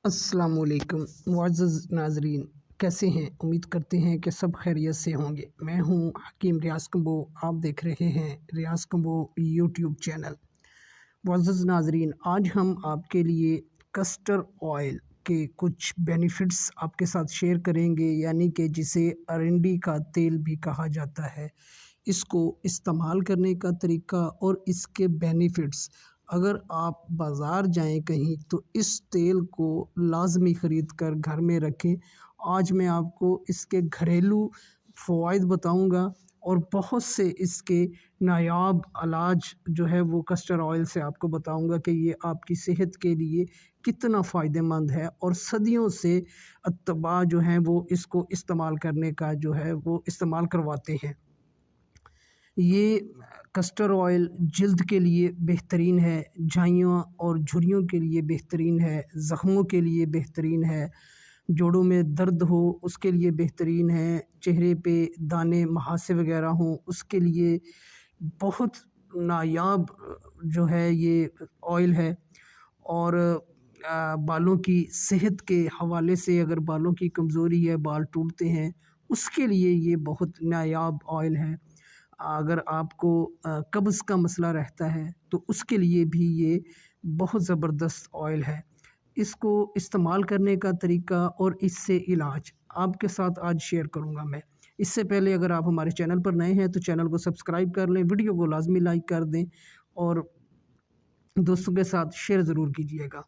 अस्सलामुअलैकुम मुअज़्ज़ज़ नाज़रीन, कैसे हैं? उम्मीद करते हैं कि सब खैरियत से होंगे। मैं हूं हकीम रियाज़ कम्बो, आप देख रहे हैं रियाज़ कम्बो यूट्यूब चैनल। मुअज़्ज़ज़ नाज़रीन, आज हम आपके लिए कस्टर ऑयल के कुछ बेनिफिट्स आपके साथ शेयर करेंगे, यानी कि जिसे अरंडी का तेल भी कहा जाता है। इसको इस्तेमाल करने का तरीका और इसके बेनिफिट्स। अगर आप बाज़ार जाएं कहीं तो इस तेल को लाज़मी ख़रीद कर घर में रखें। आज मैं आपको इसके घरेलू फ़वाइद बताऊंगा और बहुत से इसके नायाब इलाज जो है वो कस्टर ऑयल से आपको बताऊंगा कि ये आपकी सेहत के लिए कितना फ़ायदेमंद है, और सदियों से अत्तबा जो हैं वो इसको इस्तेमाल करने का जो है वो इस्तेमाल करवाते हैं। ये कस्टर ऑयल जल्द के लिए बेहतरीन है, झाइयों और झुर्रियों के लिए बेहतरीन है, ज़ख्मों के लिए बेहतरीन है, जोड़ों में दर्द हो उसके लिए बेहतरीन है, चेहरे पे दाने महासे वगैरह हों उसके लिए बहुत नायाब जो है ये ऑयल है। और बालों की सेहत के हवाले से, अगर बालों की कमज़ोरी है, बाल टूटते हैं, उसके लिए ये बहुत नायाब ऑयल है। अगर आपको कब्ज़ का मसला रहता है तो उसके लिए भी ये बहुत ज़बरदस्त ऑयल है। इसको इस्तेमाल करने का तरीका और इससे इलाज आपके साथ आज शेयर करूंगा मैं। इससे पहले अगर आप हमारे चैनल पर नए हैं तो चैनल को सब्सक्राइब कर लें, वीडियो को लाजमी लाइक कर दें और दोस्तों के साथ शेयर ज़रूर कीजिएगा।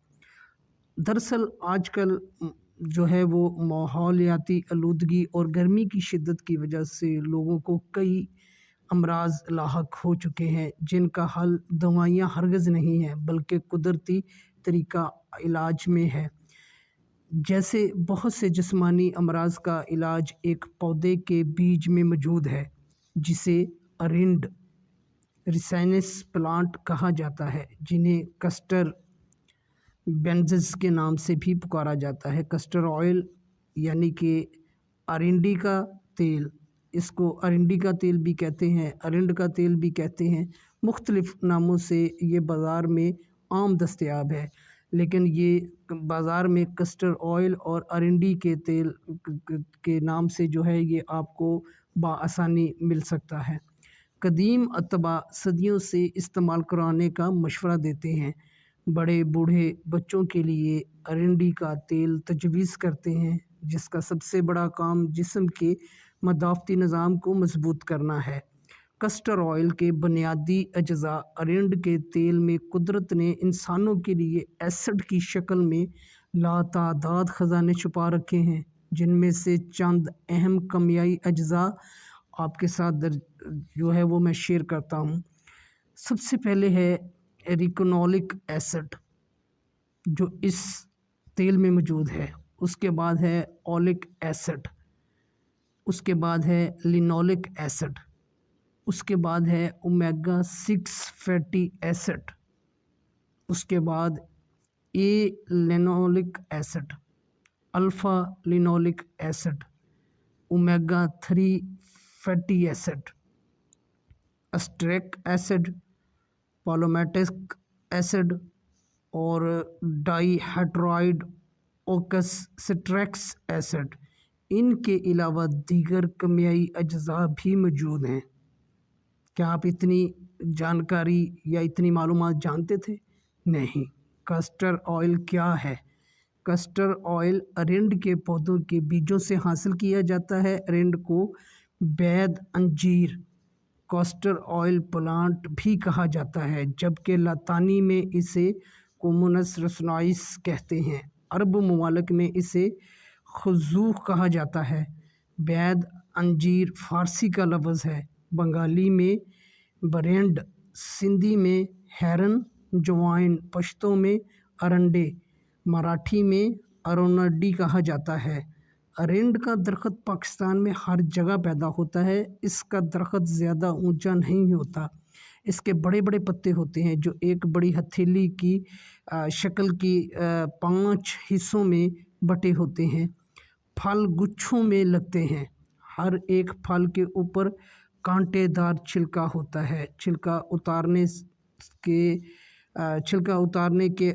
दरअसल आजकल जो है वो माहौलियाती आलूदगी और गर्मी की शिद्दत की वजह से लोगों को कई अमराज लाहक हो चुके हैं, जिनका हल दवाइयाँ हरगिज़ नहीं हैं बल्कि कुदरती तरीका इलाज में है। जैसे बहुत से जिस्मानी अमराज का इलाज एक पौधे के बीज में मौजूद है, जिसे अरिंड रिसाइनस प्लांट कहा जाता है, जिन्हें कस्टर बेंजस के नाम से भी पुकारा जाता है। कस्टर ऑयल यानी कि अरिंडी का तेल, इसको अरिंडी का तेल भी कहते हैं, अरिंड का तेल भी कहते हैं। मुख्तलिफ़ नामों से ये बाज़ार में आम दस्तयाब है, लेकिन ये बाज़ार में कस्टर ऑयल और अरिंडी के तेल के नाम से जो है ये आपको बआसानी मिल सकता है। कदीम अतबा सदियों से इस्तेमाल कराने का मशवरा देते हैं। बड़े बूढ़े बच्चों के लिए अरंडी का तेल तजवीज़ करते हैं, जिसका सबसे बड़ा काम जिस्म के मदाफ़ती निज़ाम को मजबूत करना है। कस्टर ऑयल के बुनियादी अज्जा अरंड के तेल में कुदरत ने इंसानों के लिए एसिड की शक्ल में लातादाद ख़जाने छुपा रखे हैं, जिनमें से चंद अहम कमियाई अज्जा आपके साथ जो है वो मैं शेयर करता हूँ। सबसे पहले है रिकोनोलिक एसिड, जो इस तेल में मौजूद है। उसके बाद है ओलिक एसिड, उसके बाद है लिनोलिक एसिड, उसके बाद है ओमेगा 6 फैटी एसिड, उसके बाद a linoleic acid, alpha linoleic acid, omega 3 fatty acid, अस्ट्रिक एसिड, पालोमेटिक एसिड और डाईहाइड्रोइड ऑक्सीट्रिक एसिड। इनके अलावा दीगर केमियाई अज्जा भी मौजूद हैं। क्या आप इतनी जानकारी या इतनी मालूमात जानते थे? नहीं। कस्टर ऑयल क्या है? कस्टर ऑयल अरिंड के पौधों के बीजों से हासिल किया जाता है। अरिंड को बैद अंजीर कस्टर ऑयल प्लांट भी कहा जाता है, जबकि लातानी में इसे कोमोनस रसनाइस कहते हैं। अरब ममालिक में इसे खजूक कहा जाता है। बैद अंजीर फ़ारसी का लफ्ज़ है, बंगाली में बरेंड, सिंधी में हैरन, जवाइन, पश्तो में अरंडे, मराठी में अरोनडी कहा जाता है। अरिंड का दरख्त पाकिस्तान में हर जगह पैदा होता है। इसका दरख्त ज़्यादा ऊंचा नहीं होता। इसके बड़े बड़े पत्ते होते हैं जो एक बड़ी हथेली की शक्ल की 5 हिस्सों में बटे होते हैं। फल गुच्छों में लगते हैं। हर एक फल के ऊपर कांटेदार छिलका होता है। छिलका उतारने के छिलका उतारने के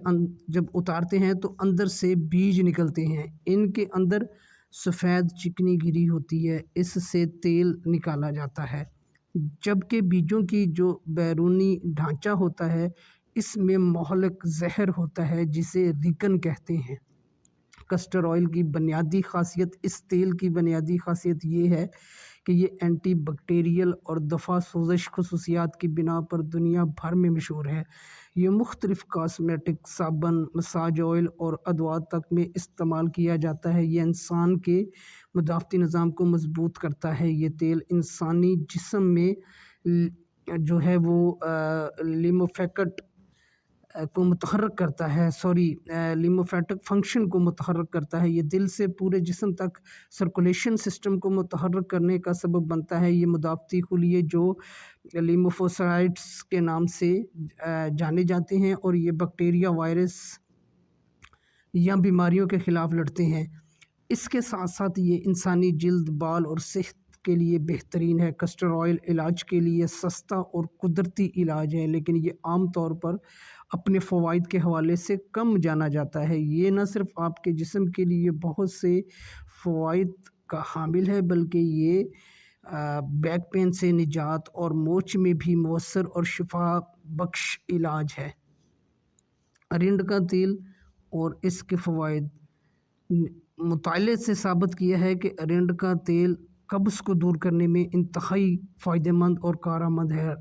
जब उतारते हैं तो अंदर से बीज निकलते हैं। इनके अंदर सफ़ेद चिकनी गिरी होती है, इससे तेल निकाला जाता है। जबकि बीजों की जो बैरूनी ढांचा होता है, इसमें मोहलक ज़हर होता है जिसे रिकन कहते हैं। कस्टर ऑयल की बुनियादी ख़ासियत, इस तेल की बुनियादी ख़ासियत ये है कि ये एंटी बैक्टीरियल और दफ़ा सोज़श खसूसियात की बिना पर दुनिया भर में मशहूर है। ये मुख्तलिफ़ कॉस्मेटिक, साबुन, मसाज ऑयल और अदवात तक में इस्तेमाल किया जाता है। ये इंसान के मुदाफ़ती निज़ाम को मजबूत करता है। ये तेल इंसानी जिस्म में जो है वो लिम्फेटिक को मुतहर्रिक करता है, लिम्फेटिक फंक्शन को मुतहर्रिक करता है। ये दिल से पूरे जिस्म तक सर्कुलेशन सिस्टम को मुतहर्रिक करने का सबब बनता है। ये मुदाफ़ती खुलिये जो लिम्फोसाइट्स के नाम से जाने जाते हैं और ये बैक्टीरिया, वायरस या बीमारियों के ख़िलाफ़ लड़ते हैं। इसके साथ साथ ये इंसानी जिल्द, बाल और सेहत के लिए बेहतरीन है। कस्टर ऑयल इलाज के लिए सस्ता और कुदरती इलाज है, लेकिन ये आम तौर पर अपने फ़वाइद के हवाले से कम जाना जाता है। ये न सिर्फ़ आपके जिस्म के लिए बहुत से फ़वाइद का हामिल है, बल्कि ये बैक पेन से निजात और मोच में भी मौसर और शिफा बख्श इलाज है। अरिंड का तेल और इसके फ़वाइद, मुताले से साबित किया है कि अरिंड का तेल कब्ज़ को दूर करने में इंतहाई फ़ायदेमंद और कारआमद है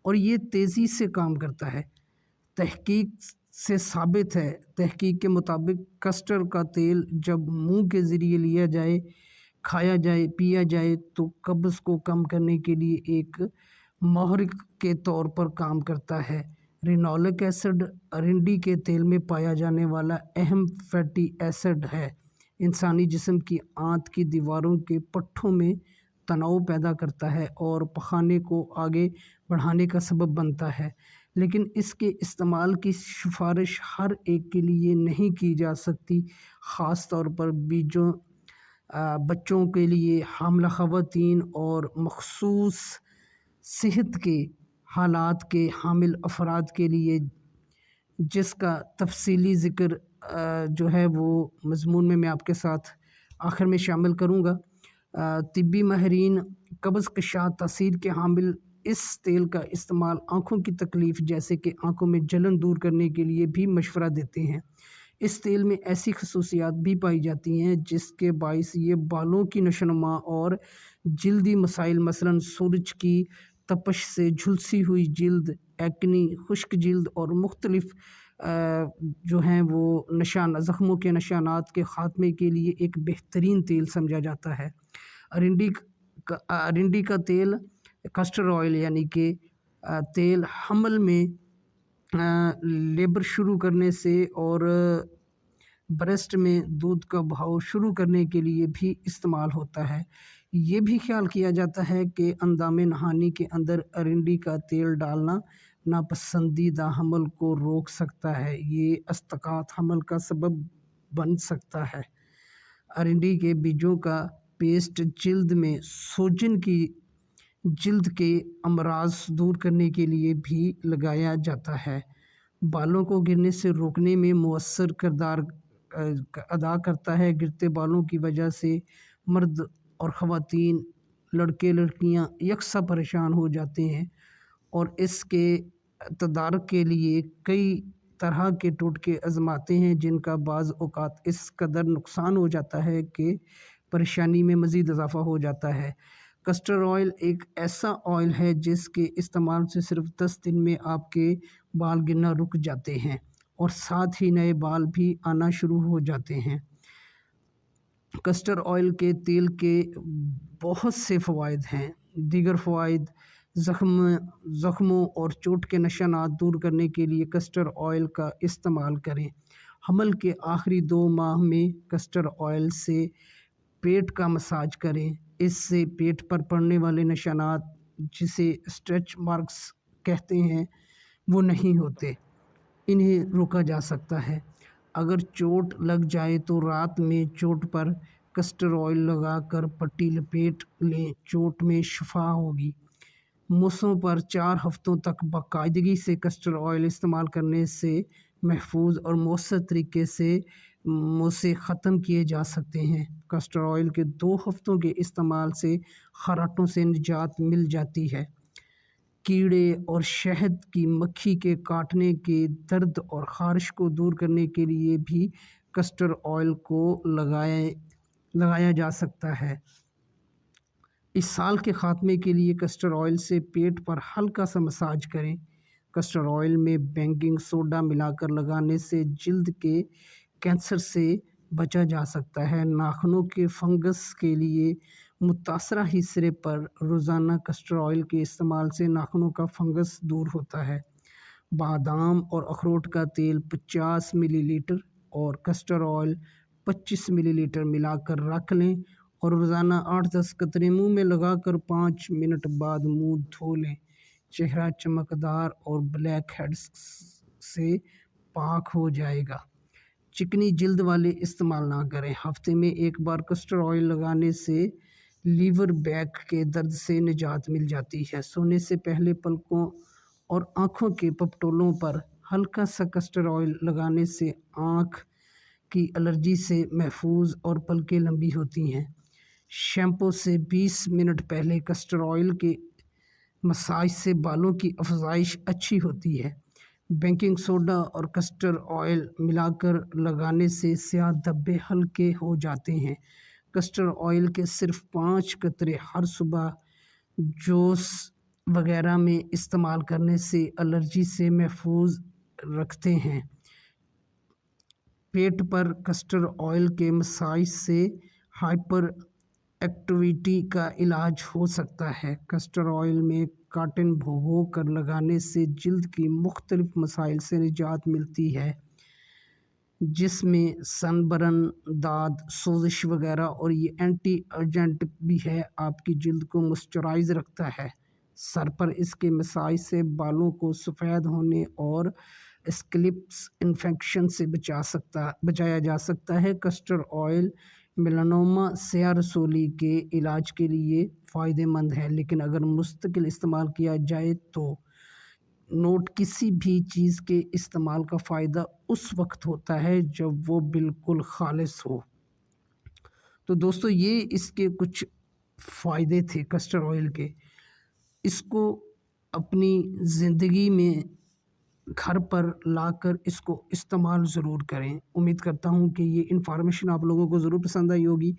और ये तेज़ी से काम करता है। तहकीक से साबित है, तहकीक के मुताबिक कस्टर का तेल जब मुंह के ज़रिए लिया जाए, खाया जाए, पिया जाए तो कब्ज़ को कम करने के लिए एक मुहर्रिक के तौर पर काम करता है। रिनोलिक एसिड अरिंडी के तेल में पाया जाने वाला अहम फैटी एसिड है। इंसानी जिस्म की आंत की दीवारों के पट्ठों में तनाव पैदा करता है और पखाने को आगे बढ़ाने का सबब बनता है, लेकिन इसके इस्तेमाल की सिफारिश हर एक के लिए नहीं की जा सकती। ख़ास तौर पर बच्चों के लिए, हामिला ख़वातीन और मख़सूस सेहत के हालात के हामिल अफराद के लिए, जिसका तफसीली ज़िक्र जो है वो मज़मून में मैं आपके साथ आखिर में शामिल करूँगा। तिब्बी माहिरीन कब्ज़ कशा तासीर के हामिल इस तेल का इस्तेमाल आँखों की तकलीफ़ जैसे कि आँखों में जलन दूर करने के लिए भी मशवरा देते हैं। इस तेल में ऐसी खसूसियात भी पाई जाती हैं जिसके बाइस ये बालों की नशोनुमा और जल्दी मसाइल, मसलन सूरज की तपश से झुलसी हुई जिल्द, एक्नी, खुश्क जिल्द और मुख्तलिफ़ जो हैं वो ज़ख्मों के निशानात के ख़ात्मे के लिए एक बेहतरीन तेल समझा जाता है। अरिंडी का तेल, कस्टर ऑयल यानी कि तेल, हमल में लेबर शुरू करने से और ब्रेस्ट में दूध का बहाव शुरू करने के लिए भी इस्तेमाल होता है। ये भी ख्याल किया जाता है कि अंदामे नहानी के अंदर अरिंडी का तेल डालना नापसंदीदा हमल को रोक सकता है। ये अस्तिकात हमल का सबब बन सकता है। अरिंडी के बीजों का पेस्ट जिल्द में सोजन की जिल्द के अमराज दूर करने के लिए भी लगाया जाता है। बालों को गिरने से रोकने में मुअस्सर किरदार अदा करता है। गिरते बालों की वजह से मर्द और ख़वातीन, लड़के लड़कियां यकसा परेशान हो जाते हैं और इसके तदारक के लिए कई तरह के टोटके आजमाते हैं, जिनका बाज़ औक़ात इस कदर नुकसान हो जाता है कि परेशानी में मज़ीद इजाफ़ा हो जाता है। कस्टर ऑयल एक ऐसा ऑयल है जिसके इस्तेमाल से सिर्फ 10 दिन में आपके बाल गिरना रुक जाते हैं और साथ ही नए बाल भी आना शुरू हो जाते हैं। कस्टर ऑयल के तेल के बहुत से फ़वाइद हैं। दीगर फ़वाइद, ज़ख्मों और चोट के निशानात दूर करने के लिए कस्टर ऑयल का इस्तेमाल करें। हमल के आखिरी 2 माह में कस्टर ऑयल से पेट का मसाज करें। इससे पेट पर पड़ने वाले निशानात, जिसे स्ट्रेच मार्क्स कहते हैं, वो नहीं होते, इन्हें रोका जा सकता है। अगर चोट लग जाए तो रात में चोट पर कस्टर ऑयल लगाकर पट्टी लपेट लें, चोट में शिफा होगी। मुँसों पर 4 हफ्तों तक बाकायदगी से कस्टर्ड ऑयल इस्तेमाल करने से महफूज और मौसर तरीके से मुँसे ख़त्म किए जा सकते हैं। कस्टर्ड ऑयल के 2 हफ्तों के इस्तेमाल से खर्राटों से निजात मिल जाती है। कीड़े और शहद की मक्खी के काटने के दर्द और ख़ारिश को दूर करने के लिए भी कस्टर्ड ऑयल को लगाया जा सकता है। इस साल के ख़ात्मे के लिए कस्टर्ड ऑयल से पेट पर हल्का सा मसाज करें। कस्टर्ड ऑयल में बेकिंग सोडा मिलाकर लगाने से जल्द के कैंसर से बचा जा सकता है। नाखूनों के फंगस के लिए मुतासरा हिस्से पर रोज़ाना कस्टर्ड ऑयल के इस्तेमाल से नाखूनों का फंगस दूर होता है। बादाम और अखरोट का तेल 50 मिलीलीटर और कस्टर्ड ऑयल 25 मिलीलीटर मिलाकर रख लें और रोज़ाना 8-10 कतरे मुंह में लगाकर 5 मिनट बाद मुंह धो लें। चेहरा चमकदार और ब्लैक हेड्स से पाक हो जाएगा। चिकनी जल्द वाले इस्तेमाल ना करें। हफ्ते में एक बार कस्टर्ड ऑयल लगाने से लीवर बैक के दर्द से निजात मिल जाती है। सोने से पहले पलकों और आँखों के पपटोलों पर हल्का सा कस्टर्ड ऑयल लगाने से आँख की एलर्जी से महफूज और पलकें लंबी होती हैं। शैम्पू से 20 मिनट पहले कस्टर्ड ऑयल के मसाज से बालों की अफजाइश अच्छी होती है। बेकिंग सोडा और कस्टर्ड ऑयल मिलाकर लगाने से स्याह धब्बे हल्के हो जाते हैं। कस्टर्ड ऑयल के सिर्फ 5 कतरे हर सुबह जूस वगैरह में इस्तेमाल करने से एलर्जी से महफूज रखते हैं। पेट पर कस्टर्ड ऑयल के मसाज से हाइपर एक्टिविटी का इलाज हो सकता है। कस्टर्ड ऑयल में कॉटन भिगो कर लगाने से जल्द की मुख्तलिफ मसाइल से निजात मिलती है, जिसमें सनबर्न, दाद, सोजिश वगैरह, और ये एंटी एजेंट भी है, आपकी जल्द को मॉइस्चराइज रखता है। सर पर इसके मसाज से बालों को सफ़ेद होने और स्कैल्प्स इन्फेक्शन से बचाया जा सकता है। कस्टर्ड ऑयल मेलानोमा, स्याह रसोली के इलाज के लिए फ़ायदेमंद है, लेकिन अगर मुस्तकिल इस्तेमाल किया जाए तो नोट किसी भी चीज़ के इस्तेमाल का फ़ायदा उस वक्त होता है जब वो बिल्कुल खालिस हो। तो दोस्तों, ये इसके कुछ फ़ायदे थे कस्टर्ड ऑयल के। इसको अपनी ज़िंदगी में घर पर लाकर इसको इस्तेमाल ज़रूर करें। उम्मीद करता हूँ कि ये इन्फॉर्मेशन आप लोगों को ज़रूर पसंद आई होगी।